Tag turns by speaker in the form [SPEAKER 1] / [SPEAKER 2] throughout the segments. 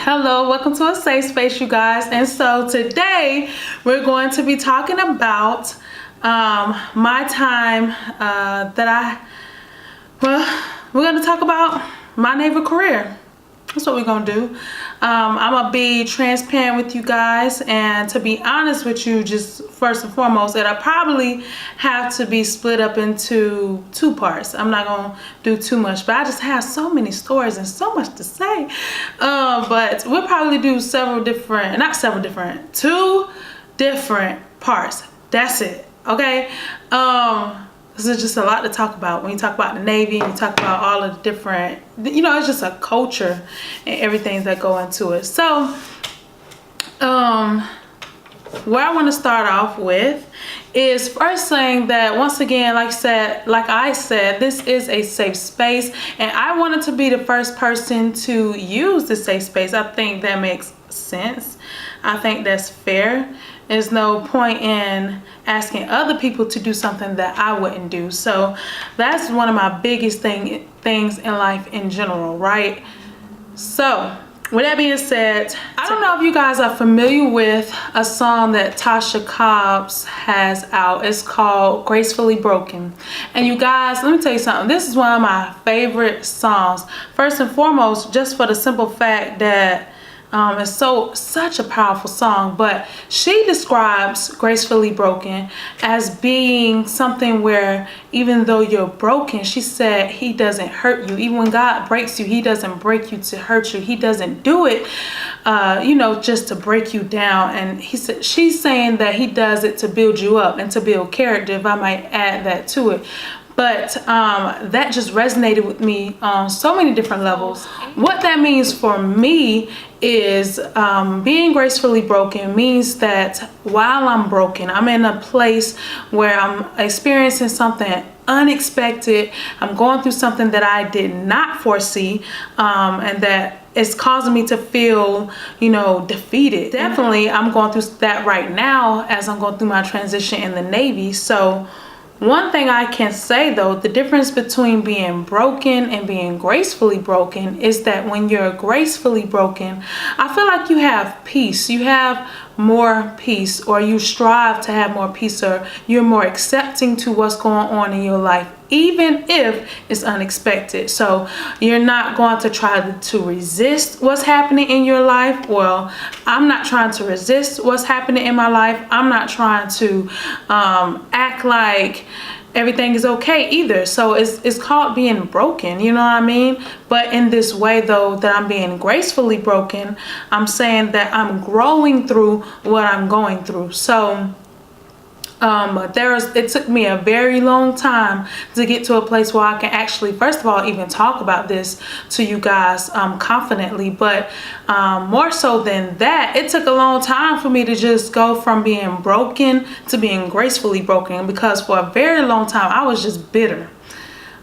[SPEAKER 1] Hello, welcome to a safe space, you guys. And so today we're going to be talking about my time we're going to talk about my naval career. That's what we're going to do. I'm going to be transparent with you guys, and to be honest with you, just first and foremost, it'll probably have to be split up into two parts. I'm not going to do too much, but I just have so many stories and so much to say. But we'll probably do two different parts. That's it. Okay. This is just a lot to talk about. When you talk about the Navy, you talk about all of the different, it's just a culture and everything that go into it. So, where I want to start off with is first saying that, once again, like I said, this is a safe space, and I wanted to be the first person to use the safe space. I think that makes sense. I think that's fair. There's no point in asking other people to do something that I wouldn't do. So that's one of my biggest things in life in general, right? So with that being said, I don't know if you guys are familiar with a song that Tasha Cobbs has out. It's called Gracefully Broken. And you guys, let me tell you something. This is one of my favorite songs. First and foremost, just for the simple fact that it's such a powerful song, but she describes Gracefully Broken as being something where even though you're broken, she said, he doesn't hurt you. Even when God breaks you, he doesn't break you to hurt you. He doesn't do it, just to break you down. And she's saying that he does it to build you up and to build character, if I might add that to it. But that just resonated with me on so many different levels. What that means for me is being gracefully broken means that while I'm broken, I'm in a place where I'm experiencing something unexpected. I'm going through something that I did not foresee, and that it's causing me to feel, defeated. Definitely, I'm going through that right now as I'm going through my transition in the Navy. So one thing I can say though, the difference between being broken and being gracefully broken is that when you're gracefully broken, I feel like you have peace. You have more peace, or you strive to have more peace, or you're more accepting to what's going on in your life, even if it's unexpected. So you're not going to try to resist what's happening in your life. Well, I'm not trying to resist what's happening in my life. I'm not trying to act like everything is okay either. So it's called being broken, you know what I mean? But in this way though, that I'm being gracefully broken, I'm saying that I'm growing through what I'm going through. So it took me a very long time to get to a place where I can actually, first of all, even talk about this to you guys confidently. But more so than that, it took a long time for me to just go from being broken to being gracefully broken, because for a very long time I was just bitter.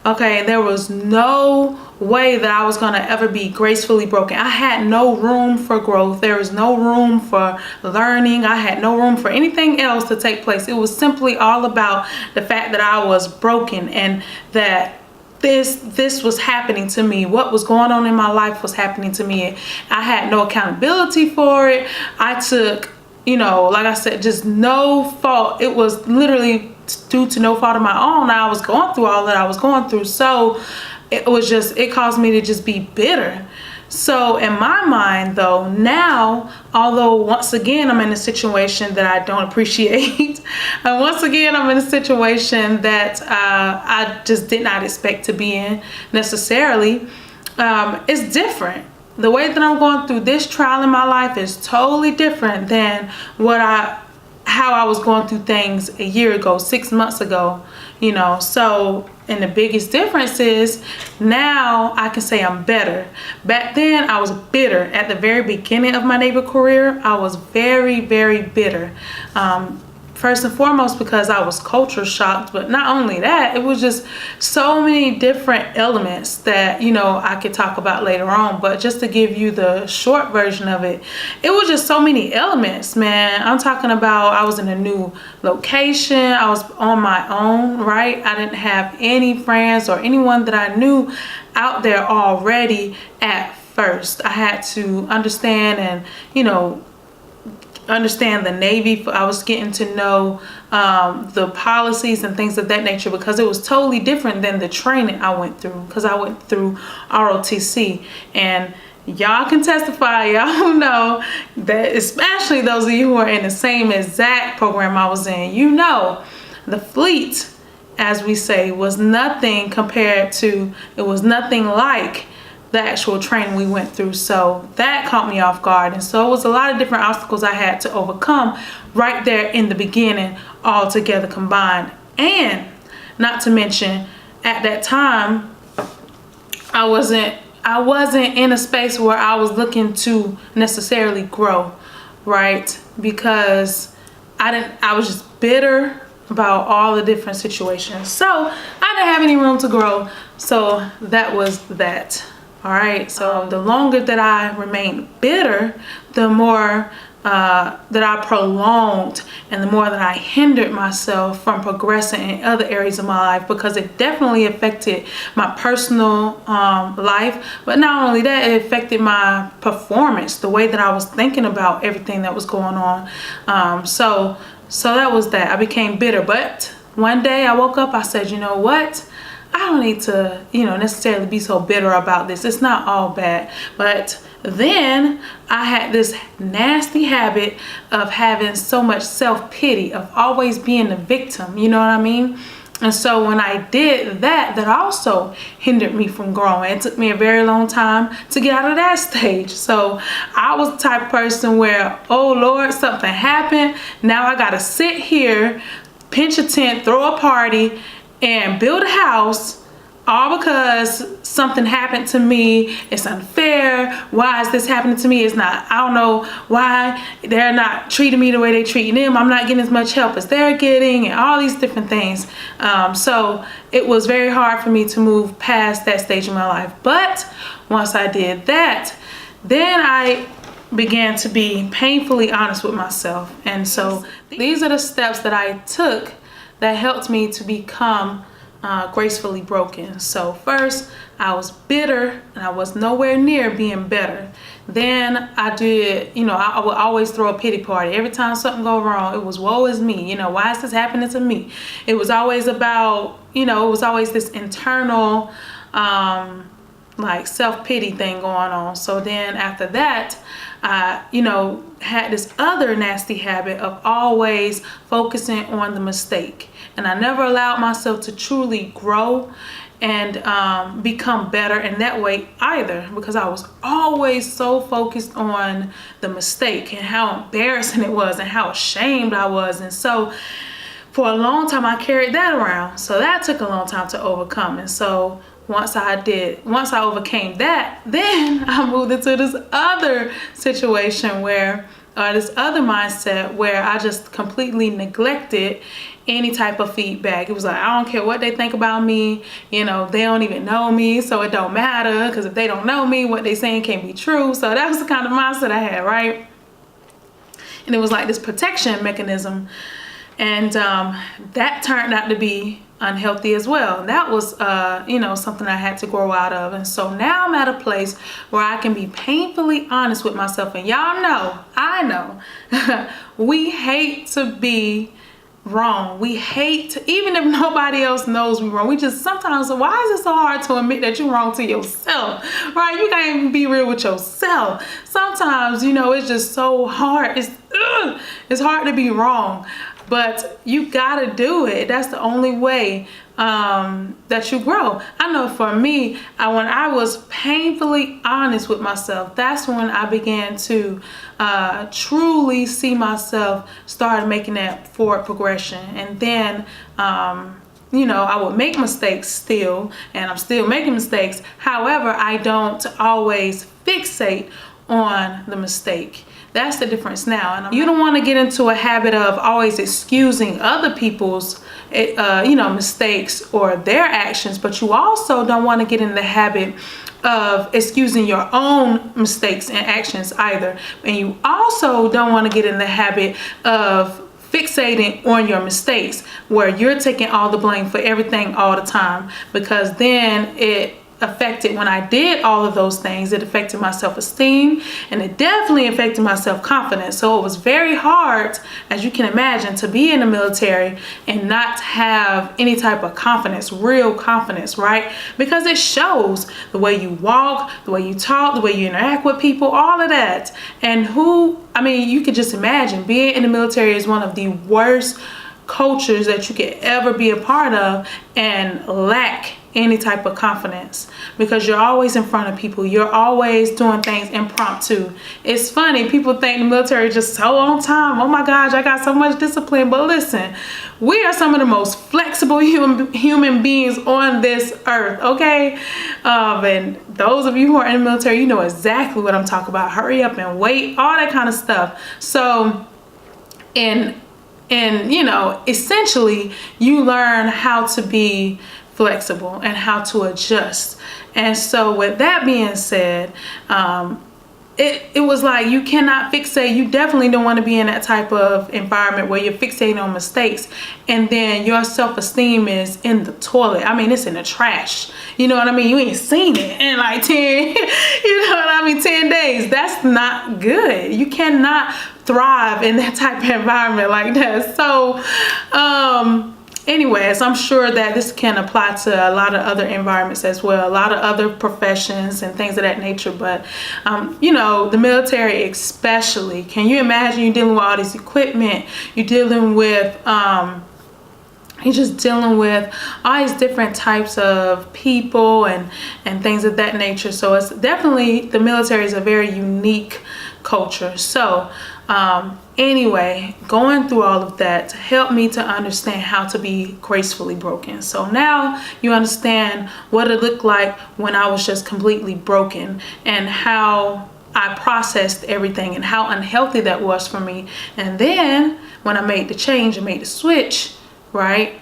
[SPEAKER 1] Okay, there was no way that I was going to ever be gracefully broken. I had no room for growth. There was no room for learning. I had no room for anything else to take place. It was simply all about the fact that I was broken, and that this was happening to me. What was going on in my life was happening to me. I had no accountability for it. I took, like I said, just no fault. It was literally due to no fault of my own. I was going through all that I was going through. So it caused me to just be bitter. So in my mind though, now, although once again I'm in a situation that I don't appreciate, and once again I'm in a situation that I just did not expect to be in necessarily, it's different. The way that I'm going through this trial in my life is totally different than how I was going through things a year ago, 6 months ago, So, and the biggest difference is now I can say I'm better. Back then I was bitter. At the very beginning of my naval career, I was very, very bitter. First and foremost because I was culture shocked, but not only that, it was just so many different elements that, I could talk about later on. But just to give you the short version of it, it was just so many elements, man. I'm talking about I was in a new location. I was on my own, right? I didn't have any friends or anyone that I knew out there already at first. I had to understand and, understand the Navy. I was getting to know the policies and things of that nature, because it was totally different than the training I went through, because I went through ROTC. And y'all can testify, y'all know that, especially those of you who are in the same exact program I was in, the fleet, as we say, was nothing compared to, it was nothing like the actual training we went through. So that caught me off guard. And so it was a lot of different obstacles I had to overcome right there in the beginning, all together combined. And not to mention, at that time, I wasn't in a space where I was looking to necessarily grow, right? Because I was just bitter about all the different situations. So I didn't have any room to grow. So that was that. All right. So the longer that I remained bitter, the more that I prolonged, and the more that I hindered myself from progressing in other areas of my life, because it definitely affected my personal life. But not only that, it affected my performance, the way that I was thinking about everything that was going on. So that was that. I became bitter. But one day I woke up, I said, you know what? I don't need to, necessarily be so bitter about this. It's not all bad. But then I had this nasty habit of having so much self-pity, of always being the victim, you know what I mean? And so when I did that, that also hindered me from growing. It took me a very long time to get out of that stage. So I was the type of person where, oh Lord, something happened. Now I gotta sit here, pinch a tent, throw a party, and build a house, all because something happened to me. It's unfair. Why is this happening to me? It's not, I don't know why they're not treating me the way they're treating them. I'm not getting as much help as they're getting, and all these different things. So it was very hard for me to move past that stage in my life. But once I did that, then I began to be painfully honest with myself. And so these are the steps that I took that helped me to become gracefully broken. So first, I was bitter, and I was nowhere near being better. Then I did, I would always throw a pity party. Every time something go wrong, it was woe is me. Why is this happening to me? It was always about, it was always this internal like self-pity thing going on. So then after that, I, had this other nasty habit of always focusing on the mistake. And I never allowed myself to truly grow and become better in that way either, because I was always so focused on the mistake and how embarrassing it was and how ashamed I was. And so for a long time I carried that around. So that took a long time to overcome. And so once I overcame that, then I moved into this other situation where, this other mindset where I just completely neglected any type of feedback. It was like, I don't care what they think about me. They don't even know me, so it don't matter, because if they don't know me, what they saying can't be true. So that was the kind of mindset I had, right? And it was like this protection mechanism. And that turned out to be unhealthy as well. That was, something I had to grow out of. And so now I'm at a place where I can be painfully honest with myself. And y'all know, I know, we hate to be wrong. We hate to, even if nobody else knows we're wrong, we just sometimes, why is it so hard to admit that you're wrong to yourself, right? You can't even be real with yourself. Sometimes, it's just so hard. It's hard to be wrong. But you gotta do it. That's the only way that you grow. I know for me, when I was painfully honest with myself, that's when I began to truly see myself start making that forward progression. And then, I would make mistakes still, and I'm still making mistakes. However, I don't always fixate on the mistake. That's the difference now. And you don't want to get into a habit of always excusing other people's, mistakes or their actions, but you also don't want to get in the habit of excusing your own mistakes and actions either. And you also don't want to get in the habit of fixating on your mistakes, where you're taking all the blame for everything all the time, because then it affected when I did all of those things. It affected my self-esteem, and it definitely affected my self-confidence. So it was very hard, as you can imagine, to be in the military and not have any type of confidence, real confidence, right? Because it shows the way you walk, the way you talk, the way you interact with people, all of that. And you could just imagine being in the military is one of the worst cultures that you could ever be a part of and lack any type of confidence, because you're always in front of people. You're always doing things impromptu. It's funny, people think the military is just so on time. Oh my gosh, I got so much discipline. But listen, we are some of the most flexible human beings on this earth, okay? And those of you who are in the military, you know exactly what I'm talking about. Hurry up and wait, all that kind of stuff. So and essentially you learn how to be flexible and how to adjust. And so with that being said, it was like, you cannot fixate. You definitely don't want to be in that type of environment where you're fixating on mistakes and then your self-esteem is in the toilet. It's in the trash. You know what I mean? You ain't seen it in like 10 days. That's not good. You cannot thrive in that type of environment like that. So anyways, I'm sure that this can apply to a lot of other environments as well, a lot of other professions and things of that nature. But the military especially, can you imagine you dealing with all this equipment, you're dealing with you're just dealing with all these different types of people and things of that nature. So it's definitely, the military is a very unique culture. So anyway, going through all of that helped me to understand how to be gracefully broken. So now you understand what it looked like when I was just completely broken, and how I processed everything and how unhealthy that was for me. And then when I made the change and made the switch, right,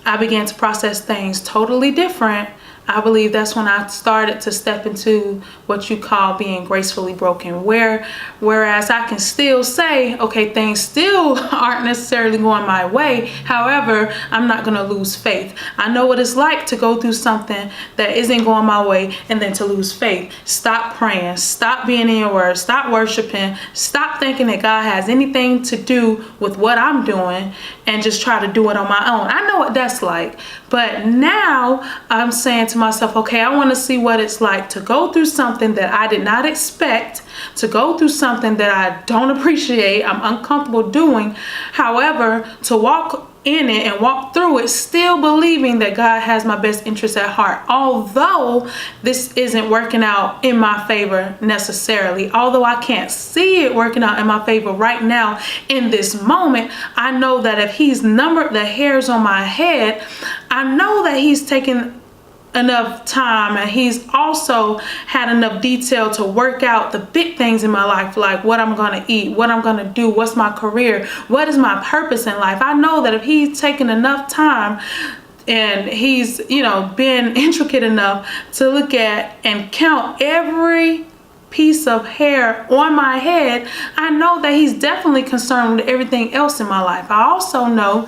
[SPEAKER 1] I began to process things totally different. I believe that's when I started to step into what you call being gracefully broken, whereas I can still say, okay, things still aren't necessarily going my way. However, I'm not going to lose faith. I know what it's like to go through something that isn't going my way and then to lose faith. Stop praying, stop being in your word, stop worshiping, stop thinking that God has anything to do with what I'm doing, and just try to do it on my own. I know what that's like. But now I'm saying to myself, okay, I want to see what it's like to go through something that I did not expect, to go through something that I don't appreciate, I'm uncomfortable doing. However, to walk in it and walk through it still believing that God has my best interest at heart, although this isn't working out in my favor necessarily. Although I can't see it working out in my favor right now in this moment, I know that if he's numbered the hairs on my head, I know that he's taken enough time, and he's also had enough detail to work out the big things in my life, like what I'm gonna eat, what I'm gonna do, what's my career, what is my purpose in life. I know that if he's taken enough time and he's been intricate enough to look at and count every piece of hair on my head, I know that he's definitely concerned with everything else in my life. I also know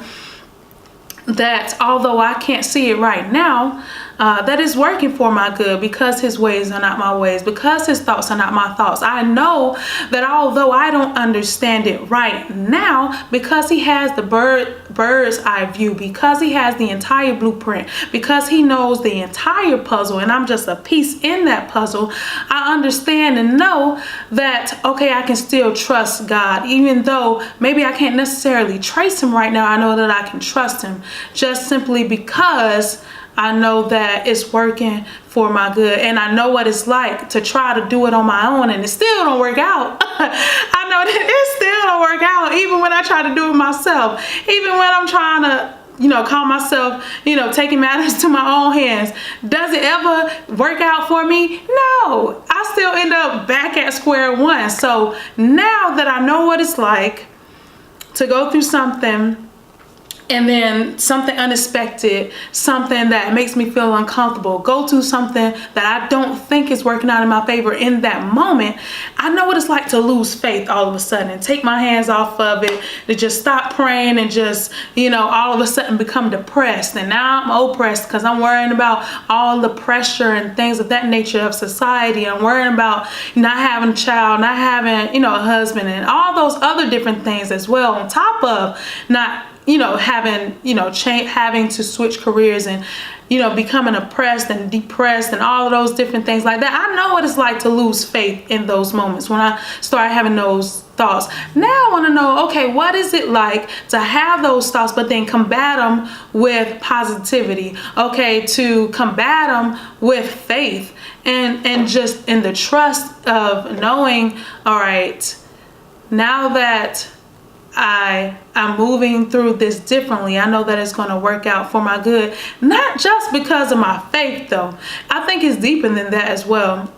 [SPEAKER 1] that although I can't see it right now, that is working for my good, because his ways are not my ways, because his thoughts are not my thoughts. I know that although I don't understand it right now, because he has the bird's eye view, because he has the entire blueprint, because he knows the entire puzzle and I'm just a piece in that puzzle, I understand and know that, okay, I can still trust God. Even though maybe I can't necessarily trace him right now, I know that I can trust him, just simply because I know that it's working for my good. And I know what it's like to try to do it on my own and it still don't work out. I know that it still don't work out, even when I try to do it myself. Even when I'm trying to, call myself, taking matters to my own hands. Does it ever work out for me? No, I still end up back at square one. So now that I know what it's like to go through something and then something unexpected, something that makes me feel uncomfortable, go to something that I don't think is working out in my favor in that moment, I know what it's like to lose faith all of a sudden and take my hands off of it, to just stop praying and just, all of a sudden become depressed. And now I'm oppressed because I'm worrying about all the pressure and things of that nature of society. I'm worrying about not having a child, not having, a husband, and all those other different things as well, on top of not having to switch careers and, becoming oppressed and depressed and all of those different things like that. I know what it's like to lose faith in those moments when I start having those thoughts. Now I want to know, okay, what is it like to have those thoughts, but then combat them with positivity? Okay, to combat them with faith and just in the trust of knowing, all right, now that I'm moving through this differently, I know that it's going to work out for my good. Not just because of my faith, though. I think it's deeper than that as well.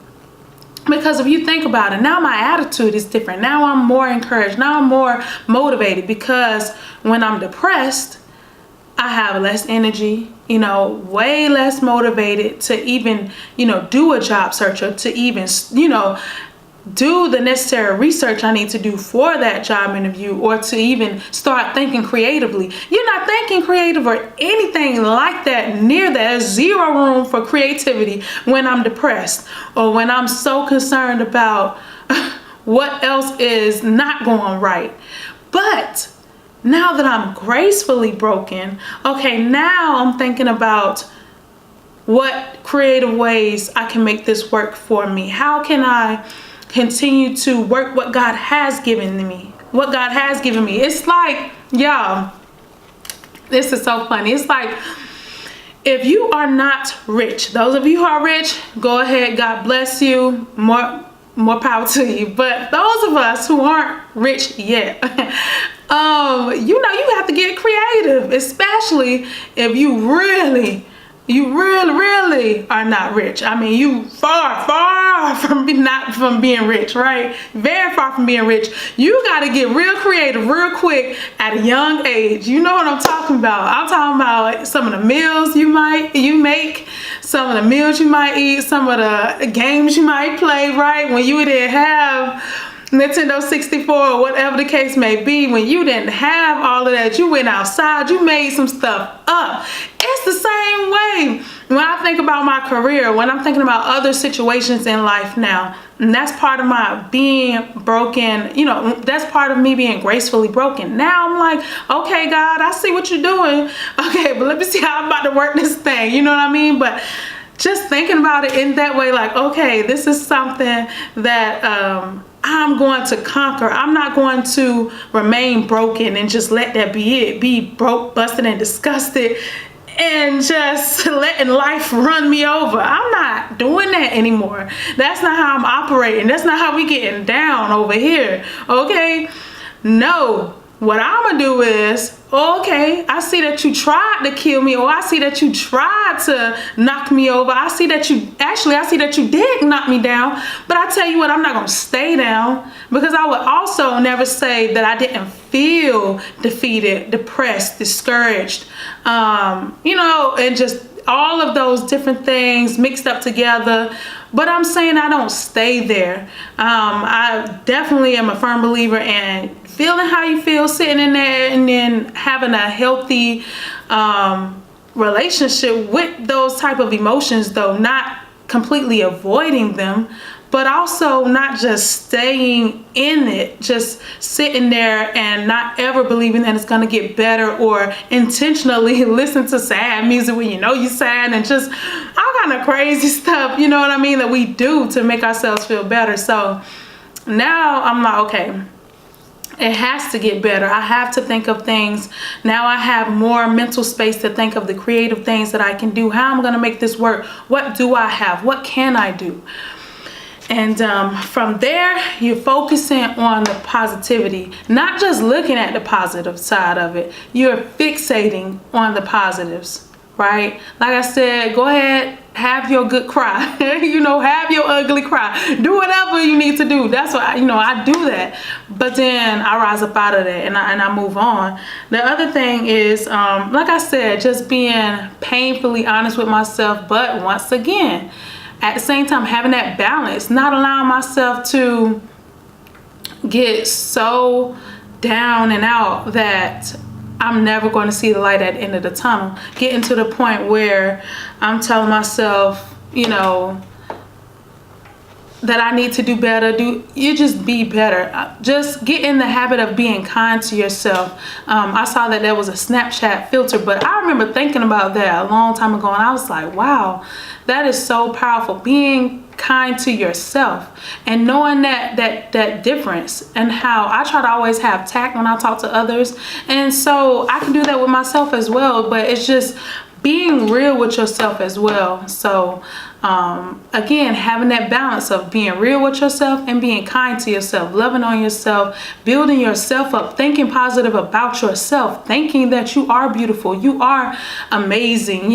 [SPEAKER 1] Because if you think about it, now my attitude is different. Now I'm more encouraged. Now I'm more motivated, because when I'm depressed, I have less energy, way less motivated to even, do a job search, or to even, do the necessary research I need to do for that job interview, or to even start thinking creatively. You're not thinking creative or anything like that near that. There's zero room for creativity when I'm depressed, or when I'm so concerned about what else is not going right. But now that I'm gracefully broken, okay, now I'm thinking about what creative ways I can make this work for me. How can I continue to work what God has given me? What God has given me. It's like, y'all, this is so funny. It's like, if you are not rich, those of you who are rich, go ahead, God bless you, more power to you. But those of us who aren't rich yet, you have to get creative, especially if you really are not rich. I mean, you far from being rich, right? Very far from being rich. You got to get real creative real quick at a young age. You know what I'm talking about. I'm talking about some of the meals you make, some of the meals you might eat, some of the games you might play, right? When you didn't have Nintendo 64 or whatever the case may be, when you didn't have all of that, you went outside, you made some stuff up. It's the same way when I think about my career, when I'm thinking about other situations in life now. And that's part of my being broken, that's part of me being gracefully broken. Now I'm like, okay, God, I see what you're doing. Okay, but let me see how I'm about to work this thing. You know what I mean? But just thinking about it in that way, like, okay, this is something that I'm going to conquer. I'm not going to remain broken and just let that be it. Be broke, busted, and disgusted, and just letting life run me over. I'm not doing that anymore. That's not how I'm operating. That's not how we getting down over here. Okay? No. What I'm gonna do is, okay, I see that you tried to kill me, or I see that you tried to knock me over. I see that you did knock me down, but I tell you what, I'm not gonna stay down, because I would also never say that I didn't feel defeated, depressed, discouraged, and just all of those different things mixed up together. But I'm saying I don't stay there. I definitely am a firm believer in feeling how you feel, sitting in there, and then having a healthy relationship with those type of emotions, though not completely avoiding them, but also not just staying in it, just sitting there and not ever believing that it's going to get better, or intentionally listen to sad music when you know you're sad, and just all kind of crazy stuff, you know what I mean, that we do to make ourselves feel better. So now I'm like, okay, it has to get better. I have to think of things. Now I have more mental space to think of the creative things that I can do. How I'm going to make this work. What do I have? What can I do? And from there, you're focusing on the positivity, not just looking at the positive side of it. You're fixating on the positives, right? Like I said, go ahead, have your good cry. You know, have your ugly cry. Do whatever you need to do. That's what, I do that. But then I rise up out of that and I move on. The other thing is, like I said, just being painfully honest with myself. But once again, at the same time, having that balance, not allowing myself to get so down and out that I'm never going to see the light at the end of the tunnel. Getting to the point where I'm telling myself, that I need to do better. You just be better. Just get in the habit of being kind to yourself. I saw that there was a Snapchat filter, but I remember thinking about that a long time ago, and I was like, wow, that is so powerful. Being kind to yourself and knowing that difference, and how I try to always have tact when I talk to others, and so I can do that with myself as well. But it's just being real with yourself as well. So again, having that balance of being real with yourself and being kind to yourself, loving on yourself, building yourself up, thinking positive about yourself, thinking that you are beautiful, you are amazing.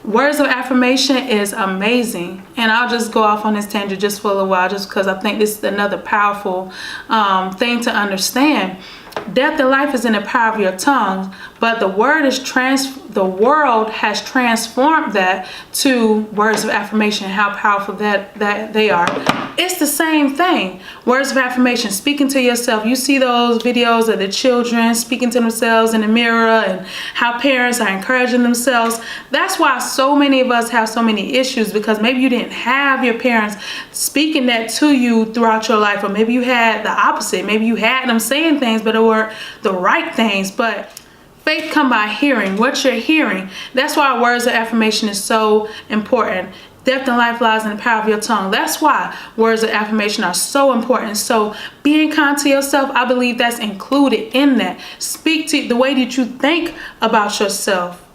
[SPEAKER 1] Words of affirmation is amazing. And I'll just go off on this tangent just for a little while, just because I think this is another powerful thing to understand. Death and life is in the power of your tongue, but the world has transformed that to words of affirmation. How powerful that they are. It's the same thing. Words of affirmation, speaking to yourself. You see those videos of the children speaking to themselves in the mirror, and how parents are encouraging themselves. That's why so many of us have so many issues, because maybe you didn't have your parents speaking that to you throughout your life, or maybe you had the opposite. Maybe you had them saying things, but it were the right things. But faith come by hearing. What you're hearing. That's why words of affirmation is so important. Death and life lies in the power of your tongue. That's why words of affirmation are so important. So being kind to yourself, I believe that's included in that. Speak to the way that you think about yourself.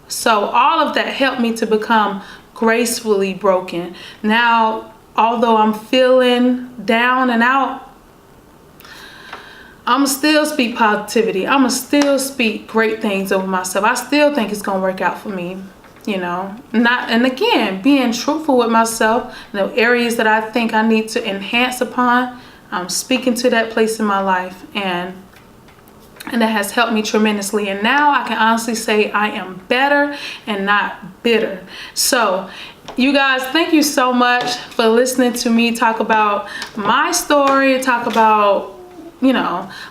[SPEAKER 1] So all of that helped me to become gracefully broken. Now, although I'm feeling down and out, I'ma still speak positivity. I'ma still speak great things over myself. I still think it's gonna work out for me, and again, being truthful with myself, the areas that I think I need to enhance upon, I'm speaking to that place in my life, and that has helped me tremendously. And now I can honestly say I am better and not bitter. So you guys, thank you so much for listening to me talk about my story, talk about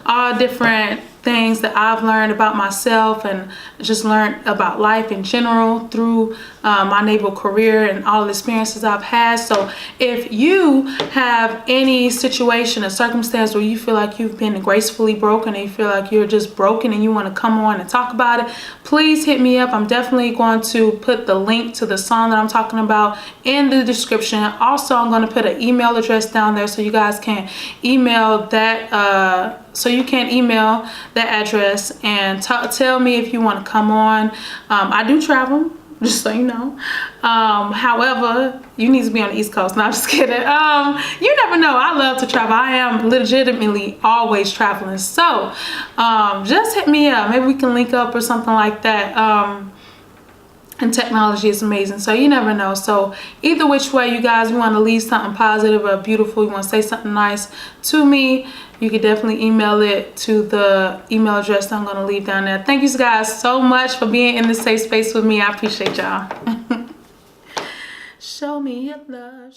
[SPEAKER 1] all different things that I've learned about myself, and just learned about life in general through my naval career and all the experiences I've had. So if you have any situation or circumstance where you feel like you've been gracefully broken, and you feel like you're just broken and you want to come on and talk about it, please hit me up. I'm definitely going to put the link to the song that I'm talking about in the description. Also, I'm going to put an email address down there so you guys can email that email that address and tell me if you want to come on. I do travel, just so you know. However, you need to be on the East Coast. No, I'm just kidding. You never know. I love to travel. I am legitimately always traveling. So just hit me up. Maybe we can link up or something like that. And technology is amazing, so you never know. So either which way, you guys, you want to leave something positive or beautiful, you want to say something nice to me, you can definitely email it to the email address that I'm going to leave down there. Thank you guys so much for being in this safe space with me. I appreciate y'all. Show me your love.